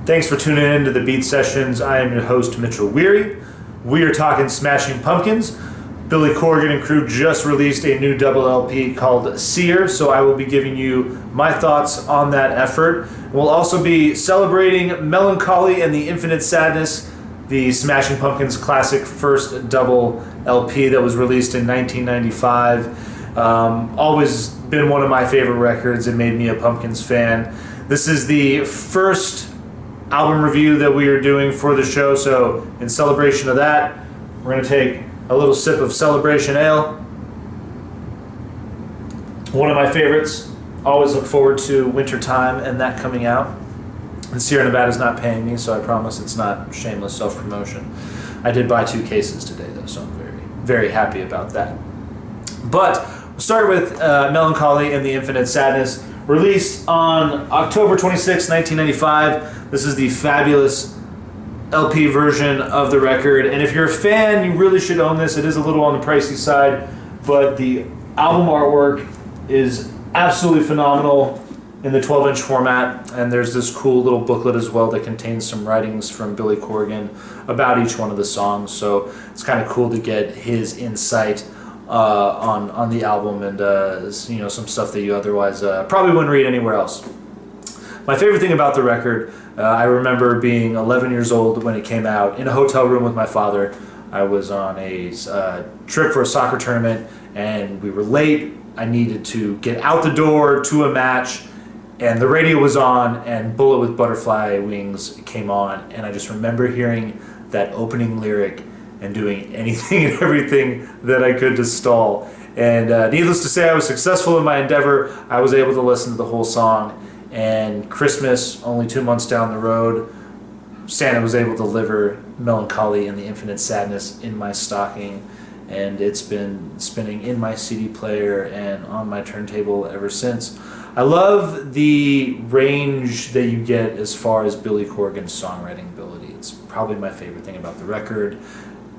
Thanks for tuning in to the Beat Sessions. I am your host, Mitchell Weary. We are talking Smashing Pumpkins. Billy Corgan and crew just released a new double LP called Seer, so I will be giving you my thoughts on that effort. We'll also be celebrating Melancholy and the Infinite Sadness, the Smashing Pumpkins classic first double LP that was released in 1995. Always been one of my favorite records. It made me a Pumpkins fan. This is the first album review that we are doing for the show, so in celebration of that, we're going to take a little sip of Celebration Ale. One of my favorites. Always look forward to wintertime and that coming out. And Sierra Nevada is not paying me, so I promise it's not shameless self-promotion. I did buy 2 cases today, though, so I'm very, very happy about that. But we'll start with Melancholy and the Infinite Sadness, released on October 26, 1995. This is the fabulous LP version of the record, and if you're a fan, you really should own this. It is a little on the pricey side, but the album artwork is absolutely phenomenal in the 12-inch format, and there's this cool little booklet as well that contains some writings from Billy Corgan about each one of the songs, so it's kind of cool to get his insight on the album and some stuff that you otherwise probably wouldn't read anywhere else. My favorite thing about the record, I remember being 11 years old when it came out in a hotel room with my father. I was on a trip for a soccer tournament and we were late. I needed to get out the door to a match and the radio was on and Bullet with Butterfly Wings came on, and I just remember hearing that opening lyric and doing anything and everything that I could to stall. And needless to say, I was successful in my endeavor. I was able to listen to the whole song. And Christmas, only 2 months down the road, Santa was able to deliver Melancholy and the Infinite Sadness in my stocking. And it's been spinning in my CD player and on my turntable ever since. I love the range that you get as far as Billy Corgan's songwriting ability. It's probably my favorite thing about the record.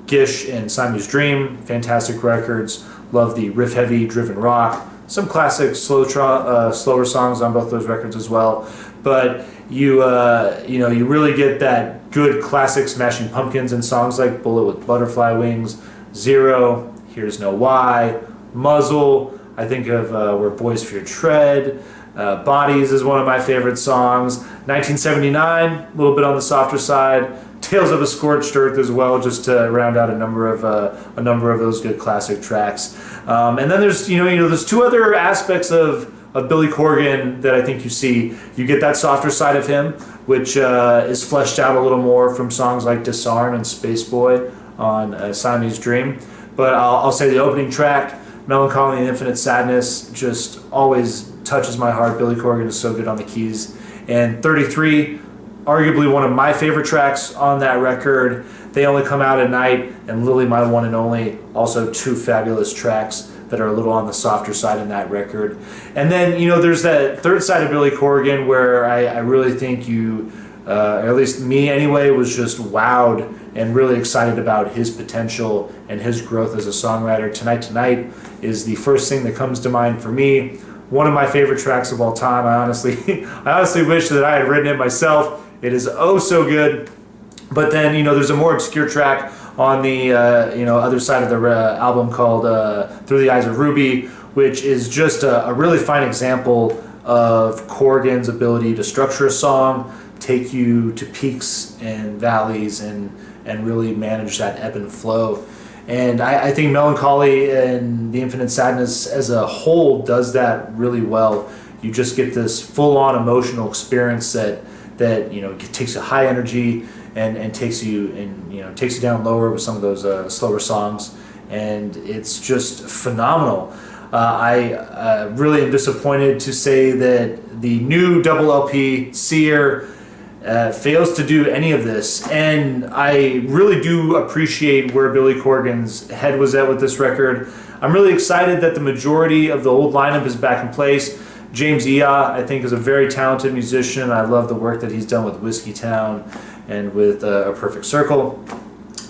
Gish and Siamese Dream, fantastic records. Love the riff-heavy driven rock. Some classic slower songs on both those records as well. But you really get that good classic Smashing Pumpkins in songs like Bullet with Butterfly Wings, Zero, Here's No Why, Muzzle. I think of Where Boys Fear Tread. Bodies is one of my favorite songs. 1979, a little bit on the softer side. Tales of a Scorched Earth as well, just to round out a number of those good classic tracks. And then there's there's 2 other aspects of Billy Corgan that I think you see. You get that softer side of him, which is fleshed out a little more from songs like Disarm and Space Boy on Siamese Dream. But I'll say the opening track, Melancholy and Infinite Sadness, just always touches my heart. Billy Corgan is so good on the keys. And 33, arguably one of my favorite tracks on that record, They Only Come Out at Night, and Lily, My One and Only, also 2 fabulous tracks that are a little on the softer side in that record. And then, there's that third side of Billy Corgan where I really think or at least me anyway, was just wowed and really excited about his potential and his growth as a songwriter. Tonight is the first thing that comes to mind for me. One of my favorite tracks of all time. I honestly wish that I had written it myself. It is oh so good. But then, there's a more obscure track on the other side of the album called Through the Eyes of Ruby, which is just a really fine example of Corgan's ability to structure a song, take you to peaks and valleys, and really manage that ebb and flow. And I think Melancholy and the Infinite Sadness as a whole does that really well. You just get this full-on emotional experience that takes a high energy and takes you down lower with some of those slower songs, and it's just phenomenal. I really am disappointed to say that the new double LP Seer fails to do any of this, and I really do appreciate where Billy Corgan's head was at with this record. I'm really excited that the majority of the old lineup is back in place. James Iha, I think, is a very talented musician. I love the work that he's done with Whiskey Town and with A Perfect Circle.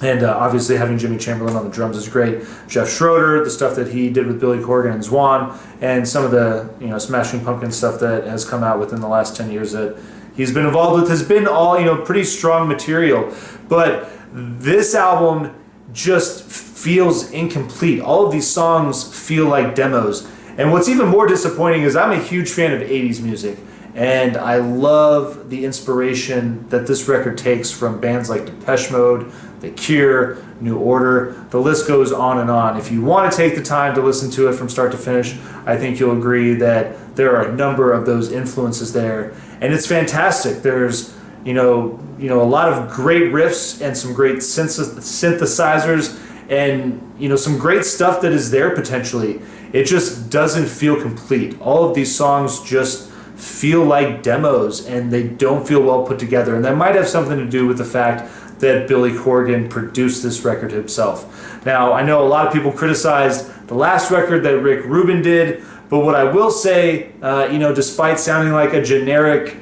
And obviously having Jimmy Chamberlin on the drums is great. Jeff Schroeder, the stuff that he did with Billy Corgan and Zwan, and some of the Smashing Pumpkins stuff that has come out within the last 10 years that he's been involved with has been all, pretty strong material. But this album just feels incomplete. All of these songs feel like demos. And what's even more disappointing is I'm a huge fan of 80s music. And I love the inspiration that this record takes from bands like Depeche Mode, The Cure, New Order. The list goes on and on. If you want to take the time to listen to it from start to finish, I think you'll agree that there are a number of those influences there. And it's fantastic. There's, a lot of great riffs and some great synthesizers and, some great stuff that is there potentially. It just doesn't feel complete. All of these songs just feel like demos and they don't feel well put together, and that might have something to do with the fact that Billy Corgan produced this record himself. Now, I know a lot of people criticized the last record that Rick Rubin did, but what I will say, despite sounding like a generic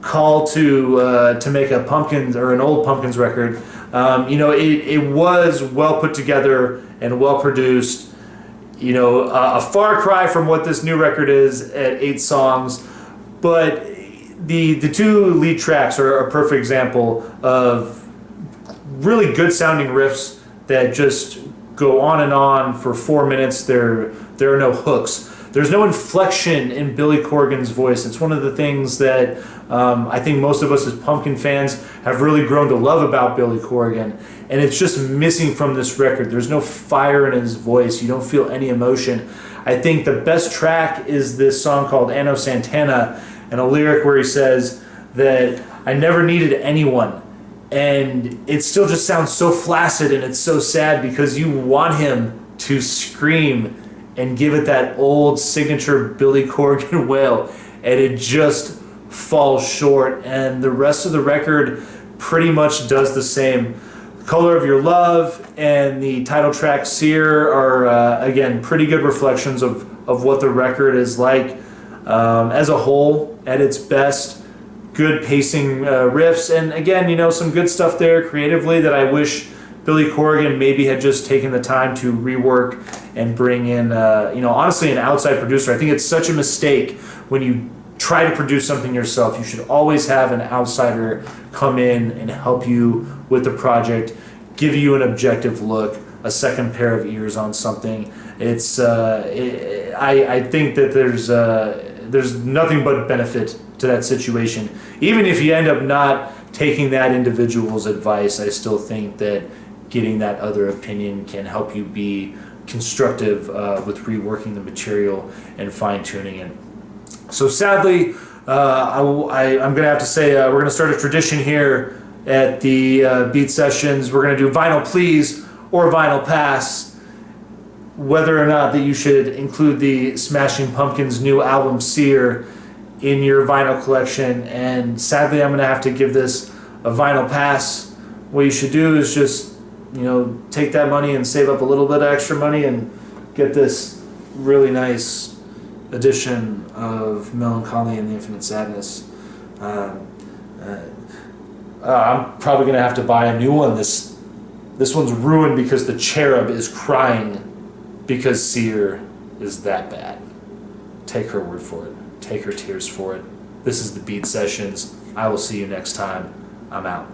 call to make a Pumpkins or an old Pumpkins record, it was well put together and well produced. A far cry from what this new record is at 8 songs. But the 2 lead tracks are a perfect example of really good sounding riffs that just go on and on for 4 minutes. There are no hooks. There's no inflection in Billy Corgan's voice. It's one of the things that I think most of us as Pumpkin fans have really grown to love about Billy Corgan. And it's just missing from this record. There's no fire in his voice. You don't feel any emotion. I think the best track is this song called Anno Santana, and a lyric where he says that I never needed anyone. And it still just sounds so flaccid, and it's so sad because you want him to scream and give it that old signature Billy Corgan wail, and it just falls short. And the rest of the record pretty much does the same. Color of Your Love and the title track Sear are, again, pretty good reflections of what the record is like as a whole at its best. Good pacing riffs, and again, some good stuff there creatively that I wish Billy Corgan maybe had just taken the time to rework and bring in, honestly, an outside producer. I think it's such a mistake when you try to produce something yourself. You should always have an outsider come in and help you with the project, give you an objective look, a second pair of ears on something. It's I think that there's nothing but benefit to that situation. Even if you end up not taking that individual's advice, I still think that getting that other opinion can help you be constructive with reworking the material and fine-tuning it. So sadly, I'm going to have to say we're going to start a tradition here at the Beat Sessions. We're going to do Vinyl Please or Vinyl Pass, whether or not that you should include the Smashing Pumpkins' new album Sear in your vinyl collection. And sadly, I'm going to have to give this a vinyl pass. What you should do is just, take that money and save up a little bit of extra money and get this really nice edition of Melancholy and the Infinite Sadness. I'm probably going to have to buy a new one. This one's ruined because the cherub is crying because Sear is that bad. Take her word for it. Take her tears for it. This is the Beat Sessions. I will see you next time. I'm out.